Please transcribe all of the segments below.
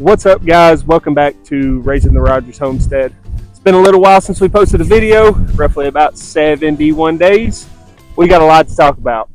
What's up, guys? Welcome back to Raising the Rogers Homestead. It's been a little while since we posted a video, roughly about 71 days. We got a lot to talk about.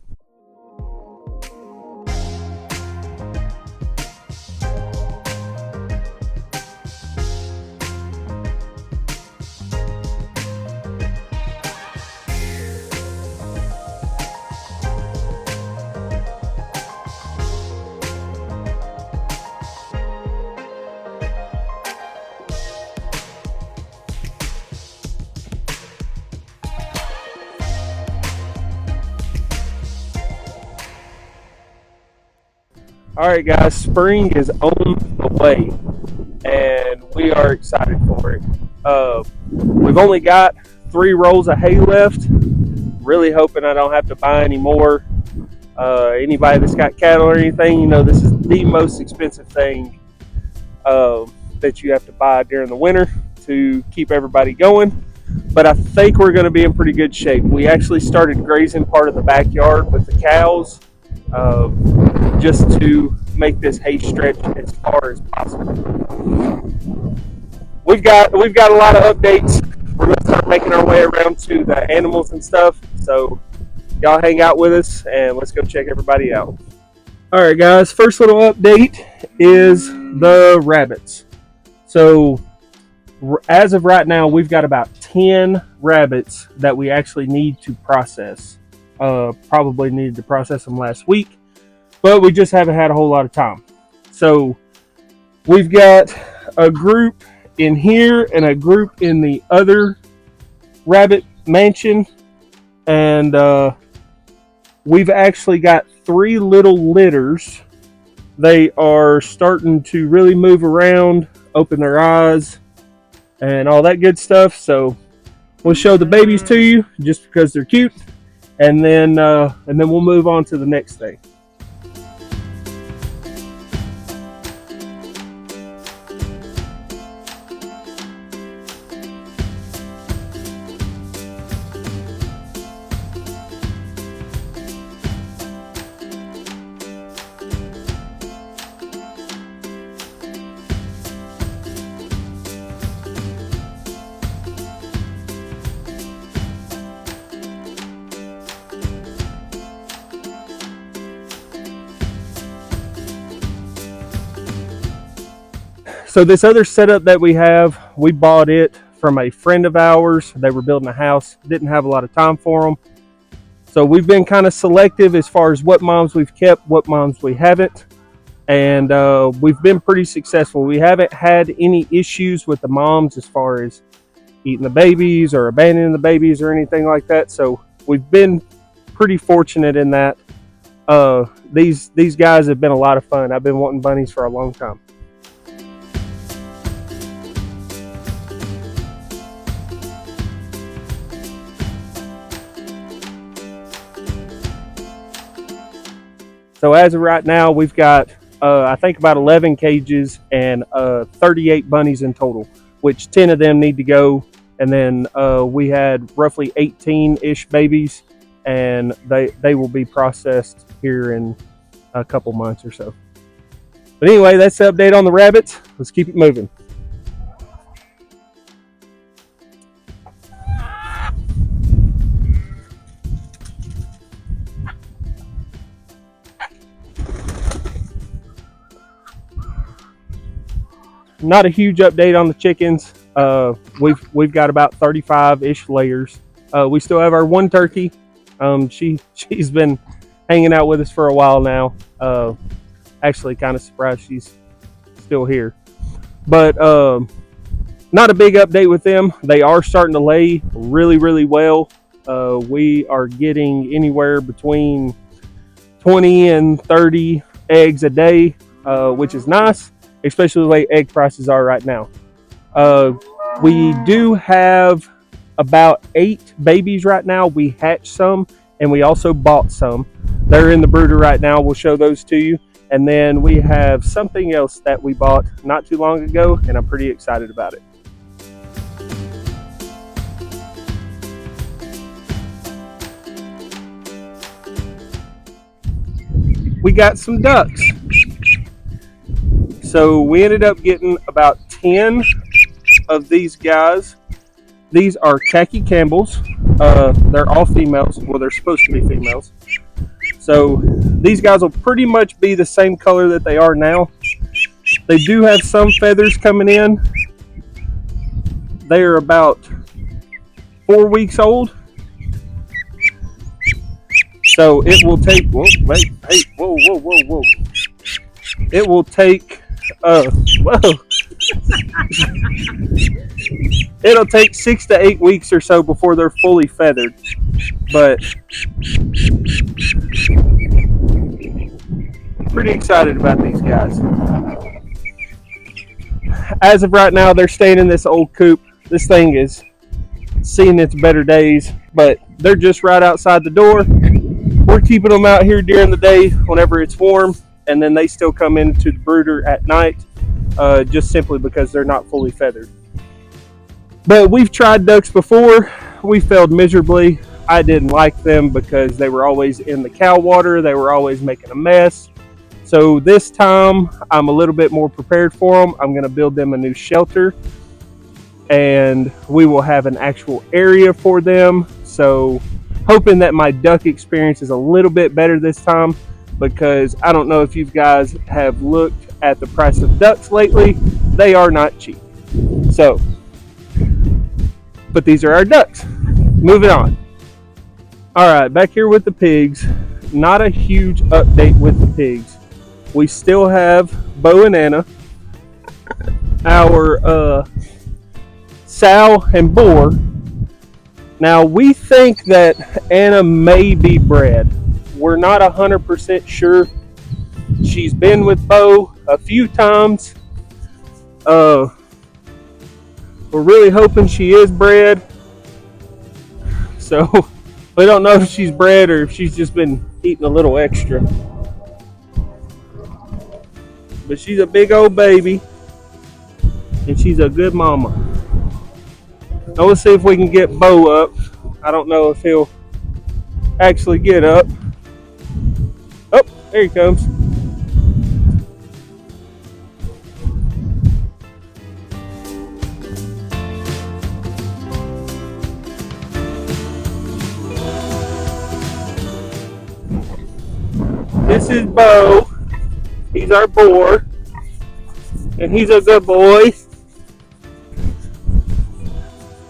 All right, guys, spring is on the way, and we are excited for it. We've only got 3 rolls of hay left. Really hoping I don't have to buy any more. Anybody that's got cattle or anything, you know this is the most expensive thing that you have to buy during the winter to keep everybody going. But I think we're going to be in pretty good shape. We actually started grazing part of the backyard with the cows. Just to make this hay stretch as far as possible. We've got a lot of updates. We're going to start making our way around to the animals and stuff. So y'all hang out with us and let's go check everybody out. All right, guys. First little update is the rabbits. So as of right now, we've got about 10 rabbits that we actually need to process. Probably needed to process them last week, but we just haven't had a whole lot of time. So we've got a group in here and a group in the other rabbit mansion, and we've actually got 3 little litters. They are starting to really move around, open their eyes, and all that good stuff. So we'll show the babies to you just because they're cute. And then we'll move on to the next thing. So this other setup that we have, we bought it from a friend of ours. They were building a house, didn't have a lot of time for them. So we've been kind of selective as far as what moms we've kept, what moms we haven't. And we've been pretty successful. We haven't had any issues with the moms as far as eating the babies or abandoning the babies or anything like that. So we've been pretty fortunate in that. These guys have been a lot of fun. I've been wanting bunnies for a long time. So as of right now, we've got, I think, about 11 cages and 38 bunnies in total, which 10 of them need to go. And then we had roughly 18-ish babies, and they will be processed here in a couple months or so. But anyway, that's the update on the rabbits. Let's keep it moving. Not a huge update on the chickens. We've got about 35-ish layers. We still have our one turkey. She's been hanging out with us for a while now. Actually, kind of surprised she's still here. But not a big update with them. They are starting to lay really, really well. We are getting anywhere between 20 and 30 eggs a day, which is nice, especially the way egg prices are right now. We do have about 8 babies right now. We hatched some and we also bought some. They're in the brooder right now. We'll show those to you. And then we have something else that we bought not too long ago, and I'm pretty excited about it. We got some ducks. So we ended up getting about 10 of these guys. These are khaki Campbells. They're all females. Well, they're supposed to be females. So these guys will pretty much be the same color that they are now. They do have some feathers coming in. They are about 4 weeks old. So it will take, whoa, wait, hey, whoa. It will take, whoa. It'll take 6 to 8 weeks or so before they're fully feathered. But pretty excited about these guys. As of right now, they're staying in this old coop. This thing is seeing its better days, but they're just right outside the door. We're keeping them out here during the day whenever it's warm, and then they still come into the brooder at night, just simply because they're not fully feathered. But we've tried ducks before. We failed miserably. I didn't like them because they were always in the cow water. They were always making a mess. So this time I'm a little bit more prepared for them. I'm going to build them a new shelter, and we will have an actual area for them. So hoping that my duck experience is a little bit better this time, because I don't know if you guys have looked at the price of ducks lately. They are not cheap. So, but these are our ducks. Moving on. All right, back here with the pigs. Not a huge update with the pigs. We still have Bo and Anna, our sow and boar. Now we think that Anna may be bred. We're not 100% sure. She's been with Bo a few times. We're really hoping she is bred. So we don't know if she's bred or if she's just been eating a little extra. But she's a big old baby, and she's a good mama. Now let's see if we can get Bo up. I don't know if he'll actually get up. Oh, there he comes. This is Bo. He's our boar, and he's a good boy.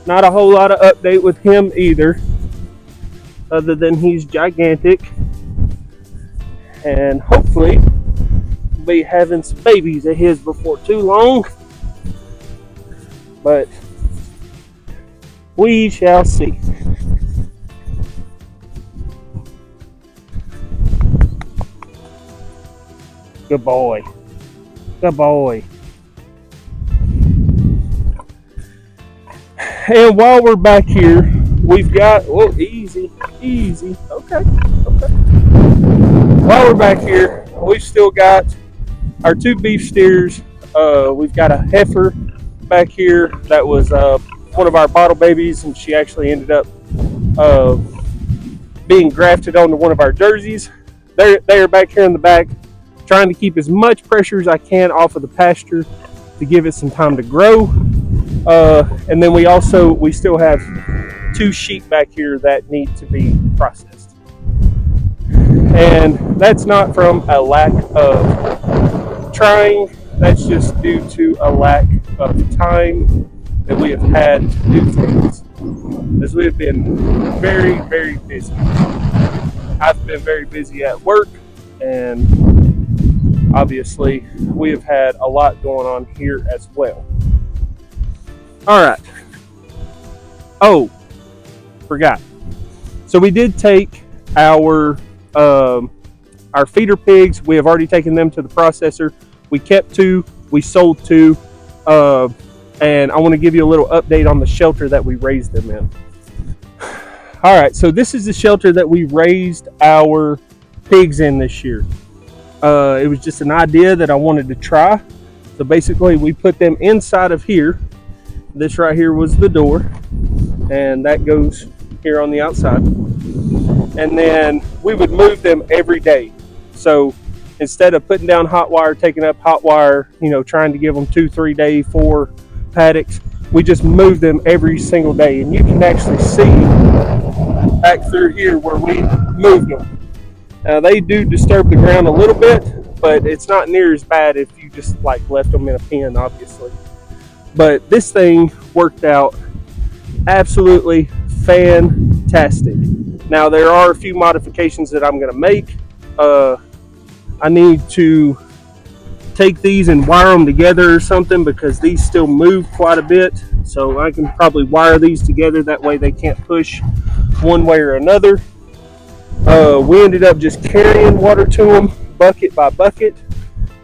Not a whole lot of update with him either, other than he's gigantic, and hopefully we'll be having some babies of his before too long, but we shall see. Good boy. Good boy. And while we're back here, we've got, whoa, easy. Okay. While we're back here, we've still got our 2 beef steers. We've got a heifer back here that was one of our bottle babies, and she actually ended up being grafted onto one of our jerseys. They are back here in the back, trying to keep as much pressure as I can off of the pasture to give it some time to grow. And then we still have 2 sheep back here that need to be processed. And that's not from a lack of trying, that's just due to a lack of time that we have had to do things, as we have been very, very busy. I've been very busy at work, and obviously we have had a lot going on here as well. Alright. Oh, forgot. So we did take our feeder pigs. We have already taken them to the processor. We kept 2, we sold 2, and I want to give you a little update on the shelter that we raised them in. Alright, so this is the shelter that we raised our pigs in this year. It was just an idea that I wanted to try. So basically we put them inside of here. This right here was the door, and that goes here on the outside. And then we would move them every day. So instead of putting down hot wire, taking up hot wire, trying to give them 2-3 day 4 paddocks, we just move them every single day. And you can actually see back through here where we moved them. Now they do disturb the ground a little bit, but it's not near as bad if you just left them in a pen, obviously. But this thing worked out absolutely fantastic. Now there are a few modifications that I'm going to make. I need to take these and wire them together or something, because these still move quite a bit. So I can probably wire these together, that way they can't push one way or another. We ended up just carrying water to them bucket by bucket,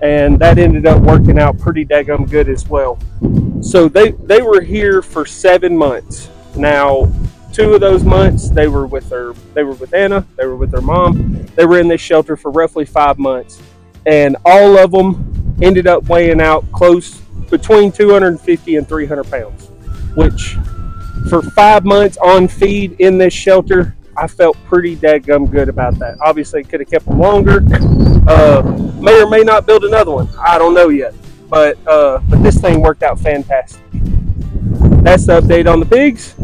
and that ended up working out pretty daggum good as well. So they were here for 7 months. Now 2 of those months they were with Anna, they were with their mom. They were in this shelter for roughly 5 months, and all of them ended up weighing out close between 250 and 300 pounds, which for 5 months on feed in this shelter, I felt pretty dadgum good about that. Obviously, could have kept them longer. May or may not build another one. I don't know yet. But this thing worked out fantastic. That's the update on the pigs.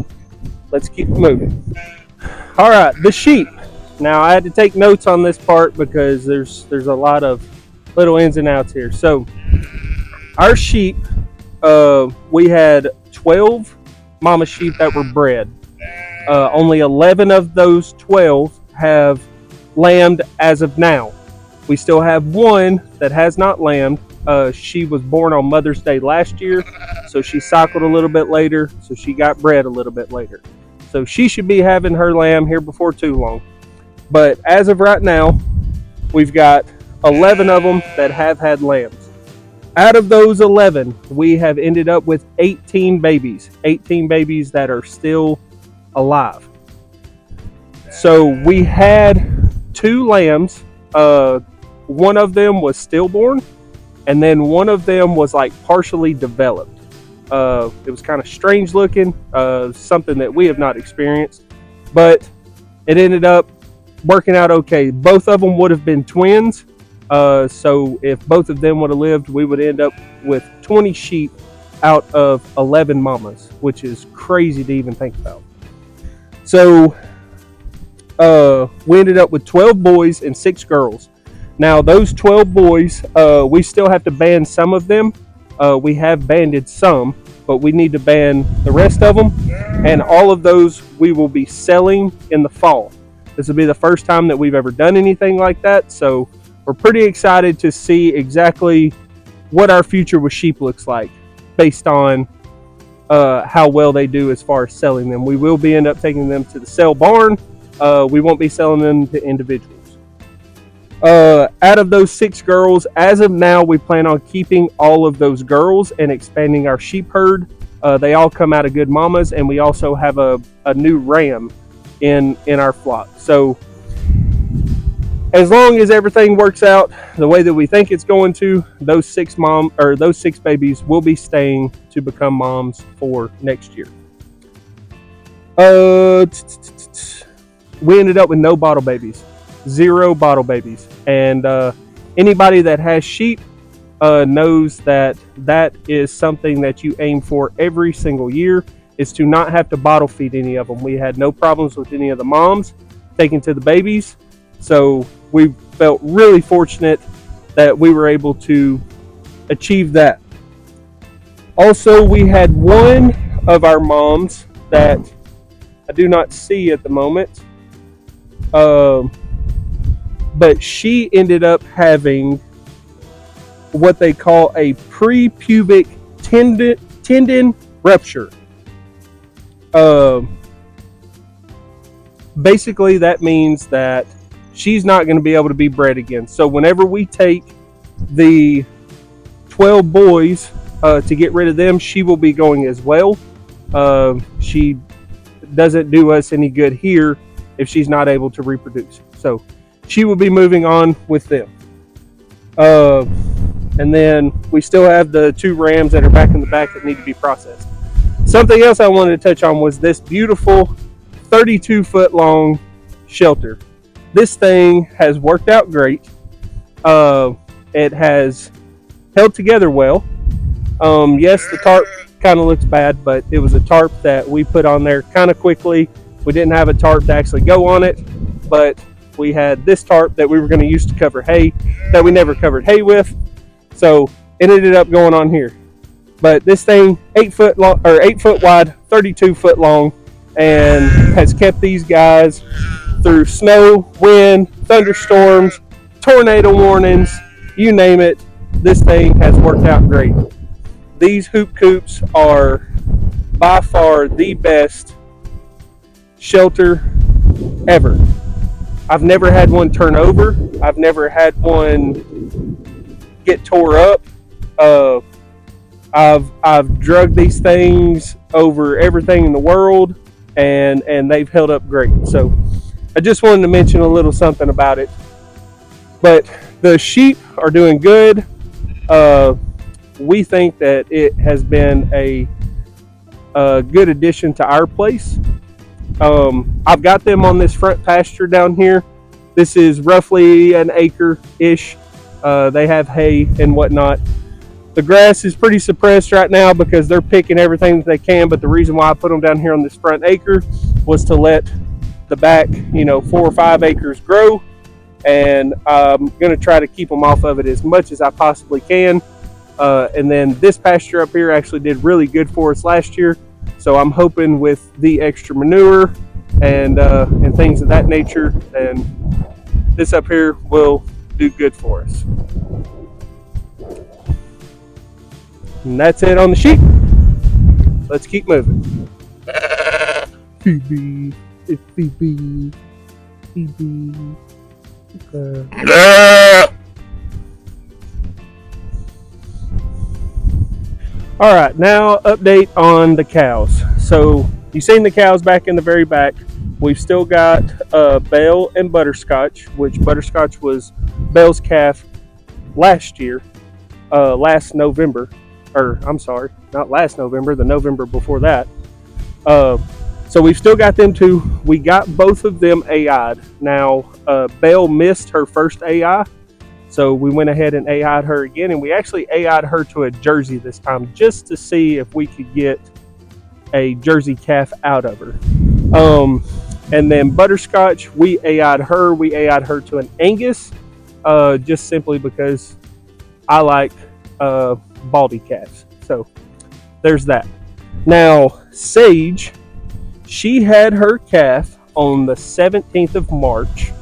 Let's keep moving. All right, the sheep. Now, I had to take notes on this part because there's a lot of little ins and outs here. So, our sheep, we had 12 mama sheep that were bred. Only 11 of those 12 have lambed as of now. We still have one that has not lambed. She was born on Mother's Day last year, so she cycled a little bit later, so she got bred a little bit later. So she should be having her lamb here before too long. But as of right now, we've got 11 of them that have had lambs. Out of those 11, we have ended up with 18 babies. 18 babies that are still alive. So we had 2 lambs. One of them was stillborn, and then one of them was partially developed. It was kind of strange looking, something that we have not experienced, but it ended up working out okay. Both of them would have been twins, so if both of them would have lived, we would end up with 20 sheep out of 11 mamas, which is crazy to even think about. So we ended up with 12 boys and 6 girls. Now those 12 boys, we still have to ban some of them. We have banded some, but we need to ban the rest of them. And all of those we will be selling in the fall. This will be the first time that we've ever done anything like that. So we're pretty excited to see exactly what our future with sheep looks like based on how well they do as far as selling them. We will be end up taking them to the sale barn. We won't be selling them to individuals. Out of those 6 girls, as of now, we plan on keeping all of those girls and expanding our sheep herd. They all come out of good mamas, and we also have a new ram in our flock. So as long as everything works out the way that we think it's going to, those 6 babies will be staying to become moms for next year. We ended up with no bottle babies. 0 bottle babies. And anybody that has sheep knows that is something that you aim for every single year, is to not have to bottle feed any of them. We had no problems with any of the moms taking to the babies. So we felt really fortunate that we were able to achieve that. Also, we had one of our moms that I do not see at the moment. But she ended up having what they call a pre-pubic tendon rupture. Basically, that means that she's not going to be able to be bred again. So whenever we take the 12 boys to get rid of them, she will be going as well. She doesn't do us any good here if she's not able to reproduce. So she will be moving on with them. And then we still have the 2 rams that are back in the back that need to be processed. Something else I wanted to touch on was this beautiful 32-foot long shelter. This thing has worked out great. It has held together well. Yes, the tarp kind of looks bad, but it was a tarp that we put on there kind of quickly. We didn't have a tarp to actually go on it, but we had this tarp that we were going to use to cover hay that we never covered hay with. So it ended up going on here. But this thing, 8 foot long or 8 foot wide, 32 foot long, and has kept these guys through snow, wind, thunderstorms, tornado warnings, you name it. This thing has worked out great. These hoop coops are by far the best shelter ever. I've never had one turn over. I've never had one get tore up. I've drugged these things over everything in the world, and they've held up great. So I just wanted to mention a little something about it. But the sheep are doing good. We think that it has been a good addition to our place. I've got them on this front pasture down here. This is roughly an acre-ish. They have hay and whatnot. The grass is pretty suppressed right now because they're picking everything that they can, but the reason why I put them down here on this front acre was to let the back, 4 or 5 acres grow, and I'm going to try to keep them off of it as much as I possibly can. And then this pasture up here actually did really good for us last year, so I'm hoping with the extra manure and things of that nature, then this up here will do good for us. And that's it on the sheep. Let's keep moving. Phoebe, it's Phoebe, Phoebe. Okay. All right, now update on the cows. So you've seen the cows back in the very back. We've still got Belle and Butterscotch, which Butterscotch was Belle's calf last year, last November. Or I'm sorry, not last November, the November before that. So we've still got them too. We got both of them AI'd. Now, Belle missed her first AI, so we went ahead and AI'd her again, and we actually AI'd her to a Jersey this time just to see if we could get a Jersey calf out of her. And then Butterscotch, we AI'd her. We AI'd her to an Angus, just simply because I like baldy calves. So there's that. Now, Sage, she had her calf on the 17th of March,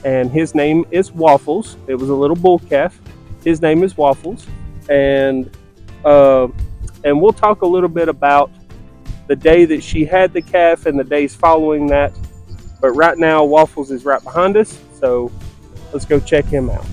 and his name is Waffles. It was a little bull calf. His name is Waffles, and we'll talk a little bit about the day that she had the calf and the days following that. But right now, Waffles is right behind us, so let's go check him out.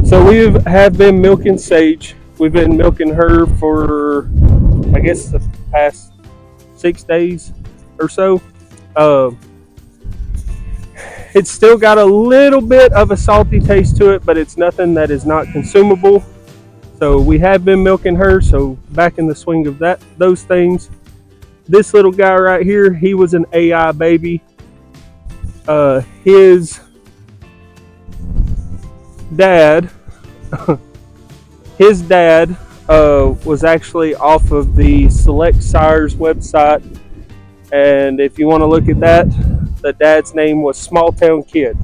So we have been milking Sage. We've been milking her for, I guess, the past 6 days or so. It's still got a little bit of a salty taste to it, but it's nothing that is not consumable. So we have been milking her, so back in the swing of those things. This little guy right here, he was an AI baby. His dad was actually off of the Select Sires website, and if you want to look at that, the dad's name was Small Town Kid.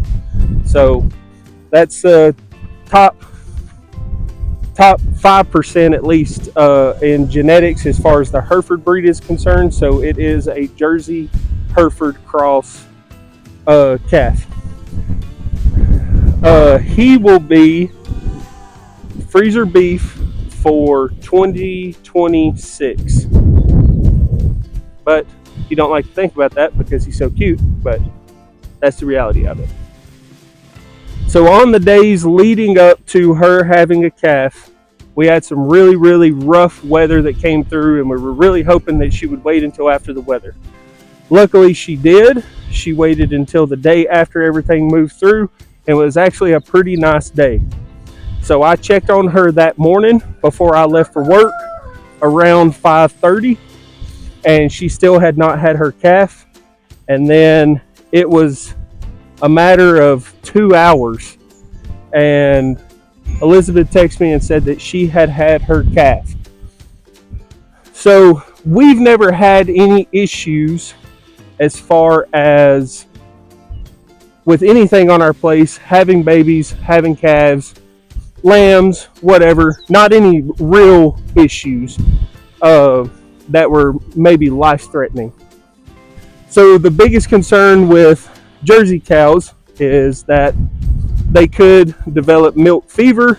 So that's top 5% at least in genetics as far as the Hereford breed is concerned. So it is a Jersey Hereford cross calf. He will be freezer beef for 2026. But you don't like to think about that because he's so cute, but that's the reality of it. So on the days leading up to her having a calf, we had some really, really rough weather that came through, and we were really hoping that she would wait until after the weather. Luckily she did. she waited until the day after everything moved through, and it was actually a pretty nice day. So I checked on her that morning before I left for work around 5:30, and she still had not had her calf. And then it was a matter of 2 hours, and Elizabeth texted me and said that she had had her calf. So we've never had any issues as far as with anything on our place, having babies, having calves, lambs, whatever. Not any real issues that were maybe life-threatening. So the biggest concern with Jersey cows is that they could develop milk fever,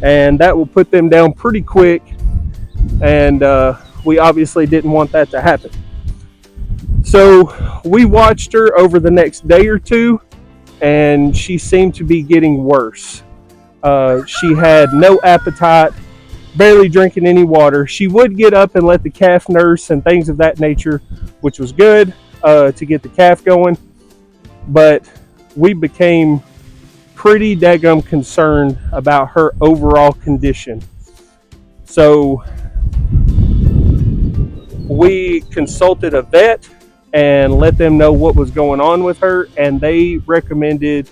and that will put them down pretty quick, and we obviously didn't want that to happen. So we watched her over the next day or two, and she seemed to be getting worse. She had no appetite, barely drinking any water. She would get up and let the calf nurse and things of that nature, which was good to get the calf going, but we became pretty daggum concerned about her overall condition. So we consulted a vet and let them know what was going on with her, and they recommended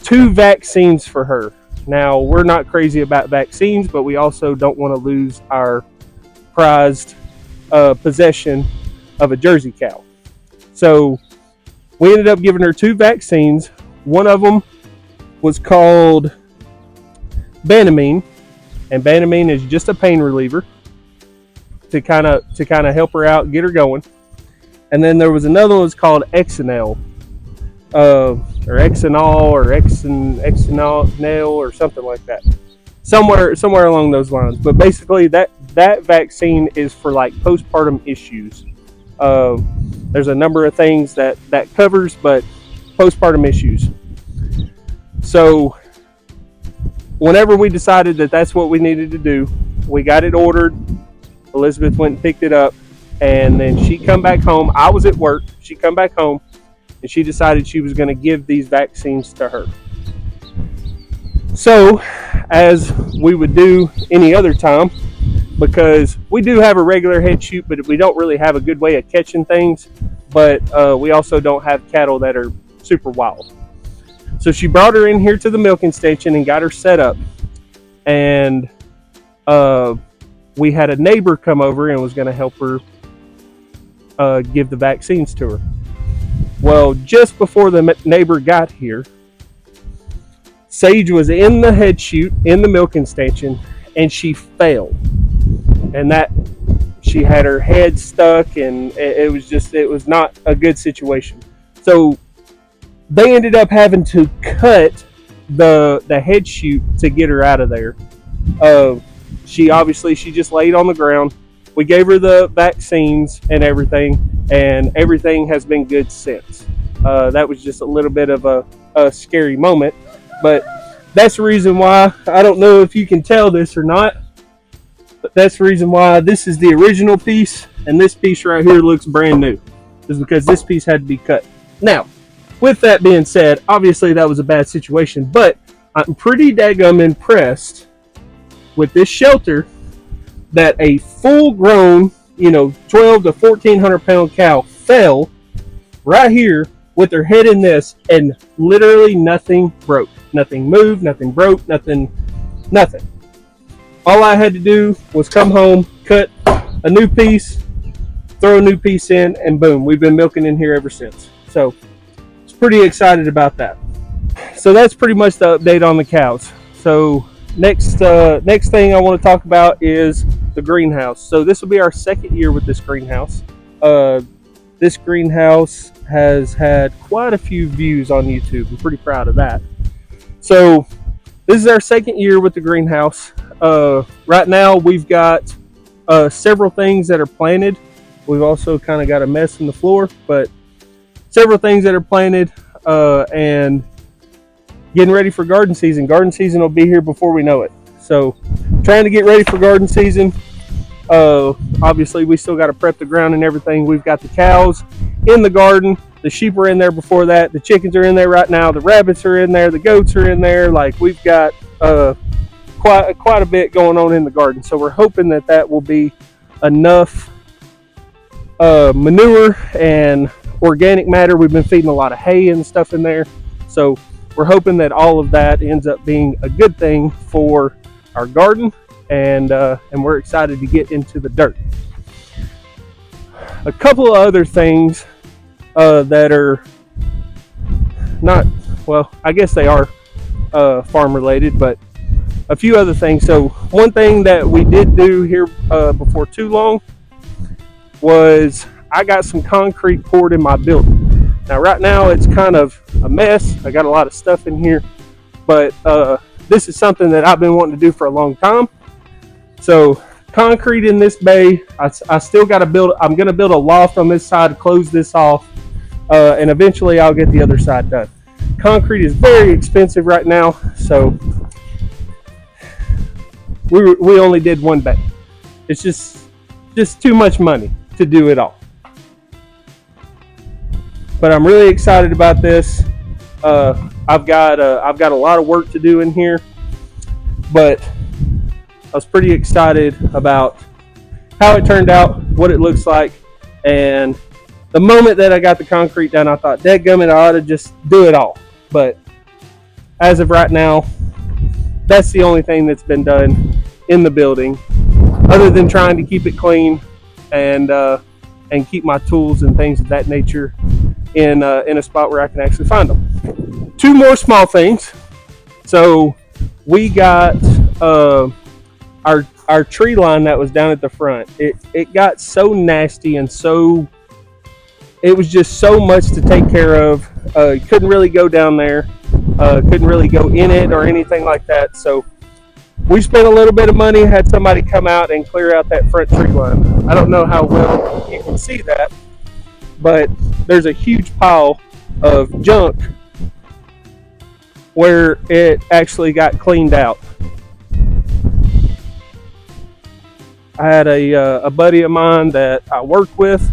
2 vaccines for her. Now, we're not crazy about vaccines, but we also don't want to lose our prized possession of a Jersey cow. So we ended up giving her 2 vaccines. One of them was called Banamine, and Banamine is just a pain reliever to kind of help her out, get her going. And then there was another one that's called Exenel, or Exenol, or Exenol, or something like that. Somewhere along those lines. But basically, that vaccine is for like postpartum issues. There's a number of things that covers, but postpartum issues. So whenever we decided that that's what we needed to do, we got it ordered. Elizabeth went and picked it up, and then she come back home. I was at work. She come back home, and she decided she was going to give these vaccines to her. So, as we would do any other time, because we do have a regular head chute, but we don't really have a good way of catching things, but we also don't have cattle that are super wild. So she brought her in here to the milking station and got her set up, and we had a neighbor come over and was going to help her give the vaccines to her. Well, just before the neighbor got here, Sage was in the head chute in the milking station, and she fell, and that she had her head stuck, and it was not a good situation. So they ended up having to cut the head chute to get her out of there. She just laid on the ground. We gave her the vaccines and everything has been good since. That was just a little bit of a scary moment, but that's the reason why, I don't know if you can tell this or not, but that's the reason why this is the original piece, and this piece right here looks brand new, is because this piece had to be cut. Now, with that being said, obviously that was a bad situation, but I'm pretty daggum impressed with this shelter that a full-grown, 12 to 1,400 pound cow fell right here with her head in this, and literally nothing broke. Nothing moved, nothing broke, nothing. All I had to do was come home, cut a new piece, throw a new piece in, and boom, we've been milking in here ever since. So, I was pretty excited about that. So that's pretty much the update on the cows. So next thing I want to talk about is the greenhouse. So this will be our second year with this greenhouse. This greenhouse has had quite a few views on YouTube. I'm pretty proud of that. So this is our second year with the greenhouse. Right now we've got several things that are planted. We've also kind of got a mess in the floor, but several things that are planted and getting ready for garden season. Garden season will be here before we know it. So trying to get ready for garden season. Obviously we still got to prep the ground and everything. We've got the cows in the garden, The sheep were in there before that. The chickens are in there right now. The rabbits are in there. The goats are in there. Like, we've got quite a bit going on in the garden. So we're hoping that that will be enough manure and organic matter. We've been feeding a lot of hay and stuff in there. So we're hoping that all of that ends up being a good thing for our garden, and we're excited to get into the dirt. A couple of other things that are not, well, I guess they are farm related, but a few other things. So one thing that we did do here before too long was I got some concrete poured in my building. Now right now it's kind of a mess. I got a lot of stuff in here, but this is something that I've been wanting to do for a long time. So concrete in this bay, I still got to build. I'm going to build a loft on this side to close this off, and eventually I'll get the other side done. Concrete is very expensive right now, so we only did one bay. It's just too much money to do it all. But I'm really excited about this. I've got a lot of work to do in here, but I was pretty excited about how it turned out, what it looks like, and the moment that I got the concrete done, I thought, dadgummit, I ought to just do it all. But as of right now, that's the only thing that's been done in the building, other than trying to keep it clean and keep my tools and things of that nature in a spot where I can actually find them. Two more small things. So we got our tree line that was down at the front. It got so nasty and it was just so much to take care of. Couldn't really go down there. Couldn't really go in it or anything like that. So we spent a little bit of money, had somebody come out and clear out that front tree line. I don't know how well you can see that, but there's a huge pile of junk where it actually got cleaned out. I had a buddy of mine that I work with.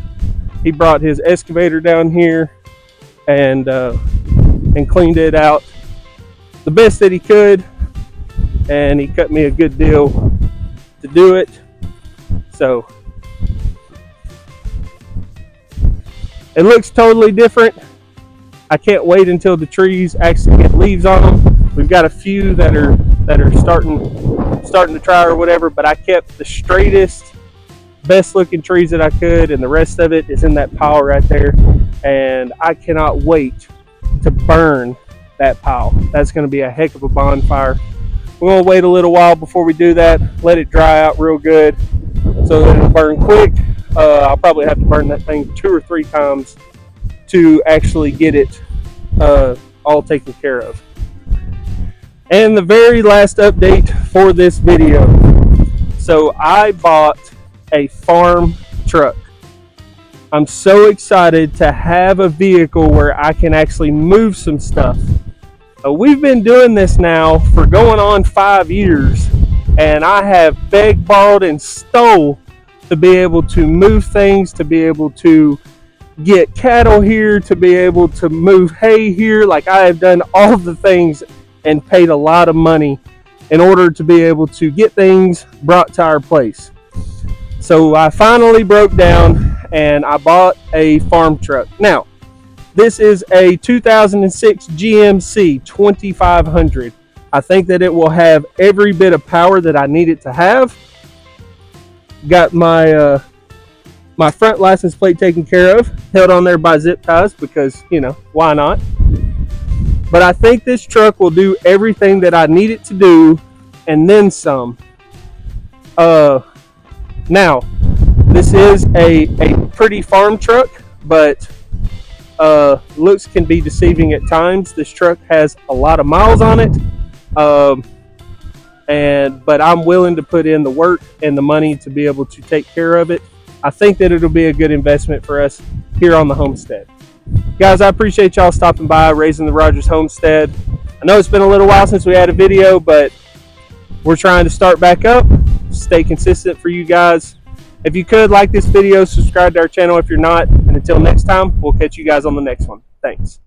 He brought his excavator down here and cleaned it out the best that he could, and he cut me a good deal to do it. So it looks totally different. I can't wait until the trees actually get leaves on them. We've got a few that are starting to try or whatever, but I kept the straightest, best looking trees that I could, and the rest of it is in that pile right there, and I cannot wait to burn that pile. That's going to be a heck of a bonfire. We're going to wait a little while before we do that, let it dry out real good so that it'll burn quick. I'll probably have to burn that thing 2 or 3 times to actually get it all taken care of. And the very last update for this video. So I bought a farm truck. I'm so excited to have a vehicle where I can actually move some stuff. We've been doing this now for going on 5 years, and I have begged, borrowed, and stole to be able to move things, to be able to get cattle here, to be able to move hay here. Like, I have done all the things and paid a lot of money in order to be able to get things brought to our place. So I finally broke down and I bought a farm truck. Now, this is a 2006 GMC 2500. I think that it will have every bit of power that I need it to have. Got my my front license plate taken care of, held on there by zip ties because, you know, why not? But I think this truck will do everything that I need it to do and then some. Now, this is a pretty farm truck, but looks can be deceiving at times. This truck has a lot of miles on it, but I'm willing to put in the work and the money to be able to take care of it. I think that it'll be a good investment for us here on the homestead. Guys, I appreciate y'all stopping by, Raising the Rogers Homestead. I know it's been a little while since we had a video, but we're trying to start back up, stay consistent for you guys. If you could, like this video, subscribe to our channel if you're not. And until next time, we'll catch you guys on the next one. Thanks.